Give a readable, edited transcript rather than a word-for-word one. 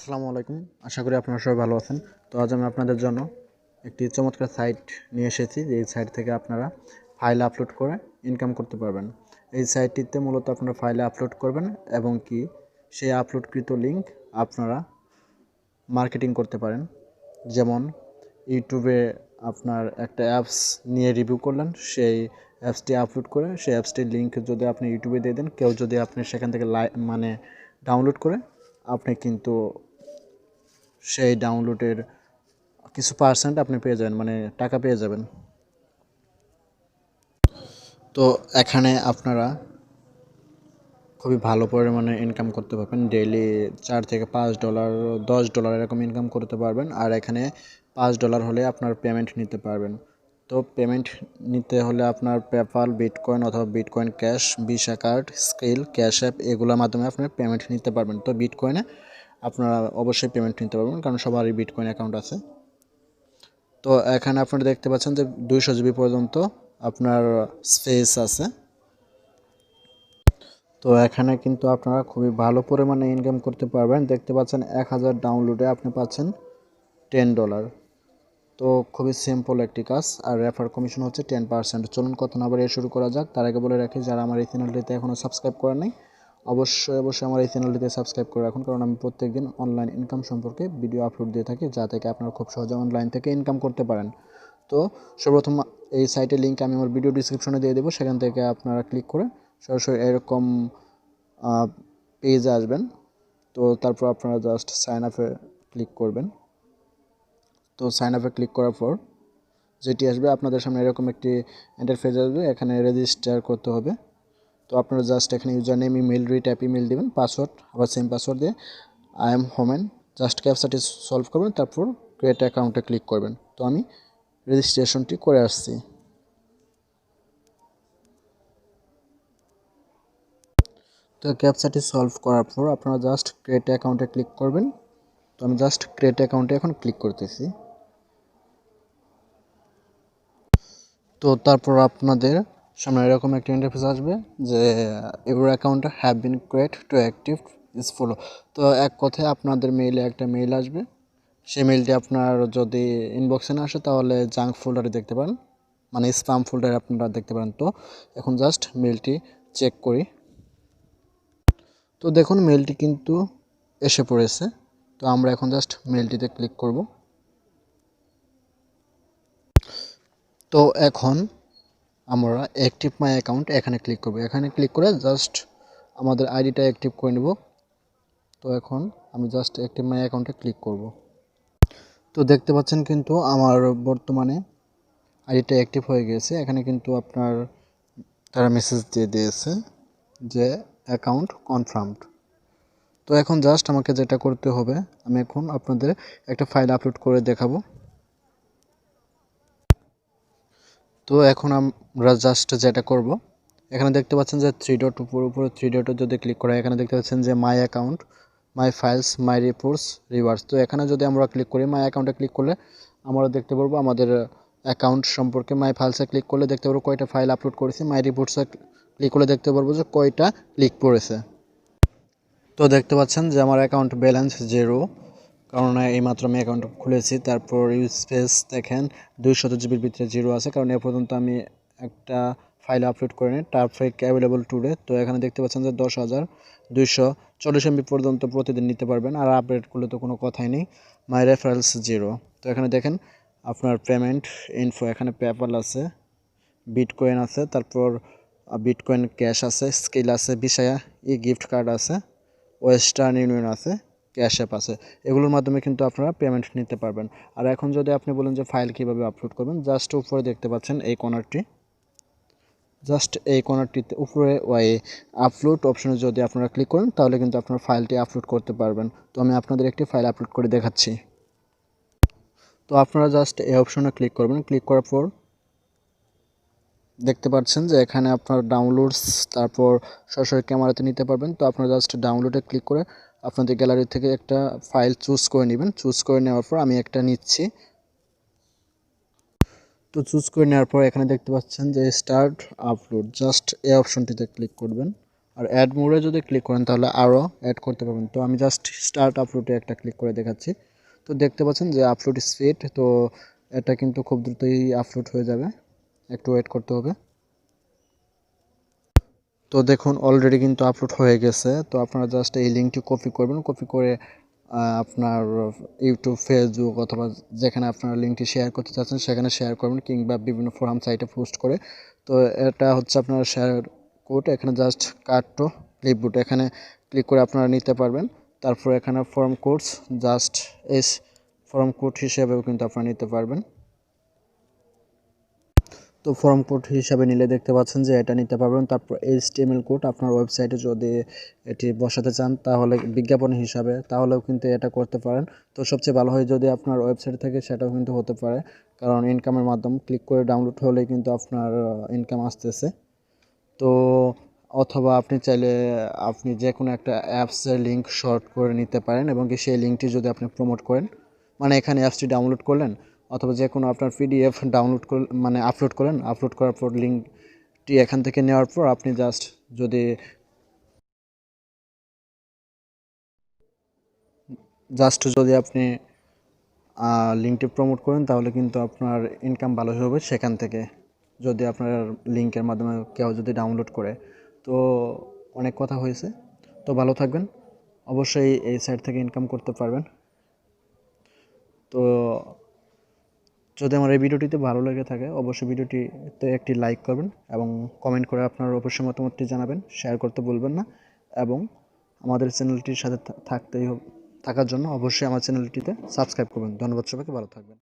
আসসালামু আলাইকুম। আশা করি আপনারা সবাই ভালো আছেন। তো আজ আমি আপনাদের জন্য একটি চমৎকার সাইট নিয়ে এসেছি। এই সাইট থেকে আপনারা ফাইল আপলোড করে ইনকাম করতে পারবেন। এই সাইটটিতে মূলত আপনারা ফাইল আপলোড করবেন এবং কি সেই আপলোডকৃত লিঙ্ক আপনারা মার্কেটিং করতে পারেন। যেমন ইউটিউবে আপনার একটা অ্যাপস নিয়ে রিভিউ করলেন, সেই অ্যাপসটি আপলোড করে সেই অ্যাপসটির লিঙ্ক যদি আপনি ইউটিউবে দিয়ে দেন, কেউ যদি আপনি সেখান থেকে ডাউনলোড করে আপনি কিন্তু সেই ডাউনলোডের কিছু পার্সেন্ট আপনি পেয়ে যাবেন, টাকা পেয়ে যাবেন। তো এখানে আপনারা খুবই ভালো পরিমাণে ইনকাম করতে পারবেন। ডেইলি $4 থেকে $5 $10 এরকম ইনকাম করতে পারবেন। আর এখানে $5 হলে আপনার পেমেন্ট নিতে পারবেন। তো পেমেন্ট নিতে হলে আপনার পেপ্যাল, বিটকয়েন অথবা bitcoin cash, visa card, skill, cash app এগুলোর মাধ্যমে আপনার পেমেন্ট নিতে পারবেন। তো বিটকয়েনে আপনারা অবশ্যই পেমেন্ট নিতে পারবেন, কারণ সবারই বিটকয়েন অ্যাকাউন্ট আছে। তো এখানে আপনারা দেখতে পাচ্ছেন যে 200 জিবি পর্যন্ত আপনার স্পেস আছে। তো এখানে কিন্তু আপনারা খুবই ভালো পরিমাণে ইনকাম করতে পারবেন। দেখতে পাচ্ছেন 1000 ডাউনলোডে আপনি পাচ্ছেন $10। তো খুবই সিম্পল একটি কাজ। আর রেফার কমিশন হচ্ছে 10%। চলুন কথা না বাড়িয়ে শুরু করা যাক। তার আগে বলে রাখি, যারা আমার এই চ্যানেলটিতে এখনও সাবস্ক্রাইব করেন নাই, অবশ্যই আমার এই চ্যানেলটিতে সাবস্ক্রাইব করে রাখুন, কারণ আমি প্রত্যেকদিন অনলাইন ইনকাম সম্পর্কে ভিডিও আপলোড দিয়ে থাকি, যা থেকে আপনারা খুব সহজে অনলাইন থেকে ইনকাম করতে পারেন। তো সর্বপ্রথম এই সাইটের লিঙ্ক আমি আমার ভিডিও ডিসক্রিপশনে দিয়ে দেবো, সেখান থেকে আপনারা ক্লিক করে সরাসরি এরকম পেজে আসবেন। তো তারপর আপনারা জাস্ট সাইন আপে ক্লিক করবেন। তো সাইন আপে ক্লিক করার পর যেটি আসবে আপনাদের সামনে এরকম একটি ইন্টারফেস আসবে। এখানে রেজিস্টার করতে হবে। তো আপনারা জাস্ট এখানে user name, email, retype email দেবেন, পাসওয়ার্ড আবার সেম পাসওয়ার্ড দিয়ে আই এম হোমেন জাস্ট ক্যাপচাটি সলভ করবেন, তারপর ক্রিয়েট অ্যাকাউন্টে ক্লিক করবেন। তো আমি রেজিস্ট্রেশনটি করে আসছি। তো ক্যাপচাটি সলভ করার পর আপনারা জাস্ট ক্রিয়েট অ্যাকাউন্টে ক্লিক করবেন। তো আমি জাস্ট ক্রিয়েট অ্যাকাউন্টে এখন ক্লিক করতেছি। তো তারপর আপনাদের সামনে এরকম একটা ইন্টারফেস আসবে যে your account have been create to active is follow. তো এক কথায় আপনাদের মেইলে একটা মেইল আসবে। সেই মেইলটি আপনার যদি ইনবক্সে না আসে তাহলে জাঙ্ক ফোল্ডারে দেখতে পারেন, স্প্যাম ফোল্ডারে আপনারা দেখতে পারেন। তো এখন জাস্ট মেইলটি চেক করি। তো দেখুন মেইলটি কিন্তু এসে পড়েছে। তো আমরা এখন জাস্ট মেইলটিতে ক্লিক করব। তো এখন আমরা অ্যাক্টিভ মাই অ্যাকাউন্ট এখানে ক্লিক করব। এখানে ক্লিক করে জাস্ট আমাদের আইডিটা অ্যাক্টিভ করে নেব। তো এখন আমি জাস্ট অ্যাক্টিভ মাই অ্যাকাউন্টে ক্লিক করব। তো দেখতে পাচ্ছেন কিন্তু আমার বর্তমানে আইডিটা অ্যাক্টিভ হয়ে গেছে। এখানে কিন্তু আপনার তারা মেসেজ দিয়ে দিয়েছে যে অ্যাকাউন্ট কনফার্মড। তো এখন জাস্ট আমাকে যেটা করতে হবে, আমি এখন আপনাদের একটা ফাইল আপলোড করে দেখাবো। তো এখন আমরা জাস্ট যেটা করব, এখানে দেখতে পাচ্ছেন যে থ্রি ডট উপরে থ্রি ডটে যদি ক্লিক করা, এখানে দেখতে পাচ্ছেন যে my account, my files, my reports, reverse. তো এখানে যদি আমরা ক্লিক করি, মাই অ্যাকাউন্টে ক্লিক করলে আমরা দেখতে পারবো আমাদের অ্যাকাউন্ট সম্পর্কে। মাই ফাইলসে ক্লিক করলে দেখতে পারবো কয়টা ফাইল আপলোড করেছি। মাই রিপোর্টসে ক্লিক করলে দেখতে পারবো যে কয়টা ক্লিক পড়েছে। তো দেখতে পাচ্ছেন যে আমার অ্যাকাউন্ট ব্যালেন্স 0, কারণ এইমাত্র আমি অ্যাকাউন্ট খুলেছি। তারপর ইউজ স্পেস দেখেন 200 জিবির ভিতরে 0 আছে, কারণ এ পর্যন্ত আমি একটা ফাইল আপলোড করিনি। Traffic available today. তো এখানে দেখতে পাচ্ছেন যে 10,240 MB পর্যন্ত প্রতিদিন নিতে পারবেন। আর আপডেট করলে তো কোনো কথাই নেই। মাই রেফারেন্স 0। তো এখানে দেখেন আপনার পেমেন্ট ইনফো, এখানে পেপ্যাল আছে, বিটকয়েন আছে, তারপর বিটকয়েন ক্যাশ আছে, স্কিল আছে, ভিসা গিফট কার্ড আছে, ওয়েস্টার্ন ইউনিয়ন আছে, ক্যাশ অ্যাপ আছে। এগুলোর মাধ্যমে কিন্তু আপনারা পেমেন্ট নিতে পারবেন। আর এখন যদি আপনি বলেন যে ফাইল কীভাবে আপলোড করবেন, জাস্ট উপরে দেখতে পাচ্ছেন এই কর্নারটি, জাস্ট এই কর্নারটিতে উপরে ওই আপলোড অপশনে যদি আপনারা ক্লিক করেন তাহলে কিন্তু আপনার ফাইলটি আপলোড করতে পারবেন। তো আমি আপনাদের একটি ফাইল আপলোড করে দেখাচ্ছি। তো আপনারা জাস্ট এই অপশনে ক্লিক করবেন। ক্লিক করার পর দেখতে পাচ্ছেন যে এখানে আপনার ডাউনলোডস, তারপর সরাসরি ক্যামেরাতে নিতে পারবেন। তো আপনারা জাস্ট ডাউনলোডে ক্লিক করে আপনাদের গ্যালারি থেকে একটা ফাইল চুজ করে নেবেন। চুজ করে নেওয়ার পর আমি একটা নিচ্ছি। তো চুজ করে নেওয়ার পর এখানে দেখতে পাচ্ছেন যে স্টার্ট আপলোড, জাস্ট এই অপশনটিতে ক্লিক করবেন। আর অ্যাড মোডে যদি ক্লিক করেন তাহলে আরও অ্যাড করতে পারবেন। তো আমি জাস্ট স্টার্ট আপলোডে একটা ক্লিক করে দেখাচ্ছি। তো দেখতে পাচ্ছেন যে আপলোড স্পিড, তো এটা কিন্তু খুব দ্রুতই আপলোড হয়ে যাবে, একটু ওয়েট করতে হবে। তো দেখুন অলরেডি কিন্তু আপলোড হয়ে গেছে। তো আপনারা জাস্ট এই লিঙ্কটি কপি করবেন, কপি করে আপনার ইউটিউব, ফেসবুক অথবা যেখানে আপনারা লিঙ্কটি শেয়ার করতে চাচ্ছেন সেখানে শেয়ার করবেন, কিংবা বিভিন্ন ফোরাম সাইটে পোস্ট করে। তো এটা হচ্ছে আপনার শেয়ার কোড, এখানে জাস্ট কাট টু ক্লিপবোর্ড এখানে ক্লিক করে আপনারা নিতে পারবেন। তারপর এখানে form codes, just S form code হিসেবেও কিন্তু আপনারা নিতে পারবেন। তো ফর্ম কোড হিসাবে নিলে দেখতে পাচ্ছেন যে এটা নিতে পারবেন। তারপর HTML কোড আপনার ওয়েবসাইটে যদি এটি বসাতে চান তাহলে বিজ্ঞাপন হিসাবে, তাহলেও কিন্তু এটা করতে পারেন। তো সবচেয়ে ভালো হয় যদি আপনার ওয়েবসাইট থেকে, সেটাও কিন্তু হতে পারে, কারণ ইনকামের মাধ্যম ক্লিক করে ডাউনলোড হলেই কিন্তু আপনার ইনকাম আসতেছে। তো অথবা আপনি চাইলে আপনি যে কোনো একটা অ্যাপসের লিঙ্ক শর্ট করে নিতে পারেন, এবং কি সেই লিঙ্কটি যদি আপনি প্রমোট করেন, মানে এখানে অ্যাপসটি ডাউনলোড করলেন অথবা যে কোনো আপনার PDF ডাউনলোড করলেন, মানে আপলোড করলেন, আপলোড করার পর লিঙ্কটি এখান থেকে নেওয়ার পর আপনি যদি আপনি লিঙ্কটি প্রমোট করেন তাহলে কিন্তু আপনার ইনকাম ভালোই হবে সেখান থেকে, যদি আপনার লিঙ্কের মাধ্যমে কেউ যদি ডাউনলোড করে। তো অনেক কথা হয়েছে, তো ভালো থাকবেন, অবশ্যই এই সাইট থেকে ইনকাম করতে পারবেন। তো যদি আমার এই ভিডিওটিতে ভালো লেগে থাকে অবশ্যই ভিডিওটিতে একটি লাইক করবেন, এবং কমেন্ট করে আপনার অবশ্যই মতামতটি জানাবেন, শেয়ার করতে ভুলবেন না। এবং আমাদের চ্যানেলটির সাথে থাকার জন্য অবশ্যই আমার চ্যানেলটিতে সাবস্ক্রাইব করবেন। ধন্যবাদ সবাইকে, ভালো থাকবেন।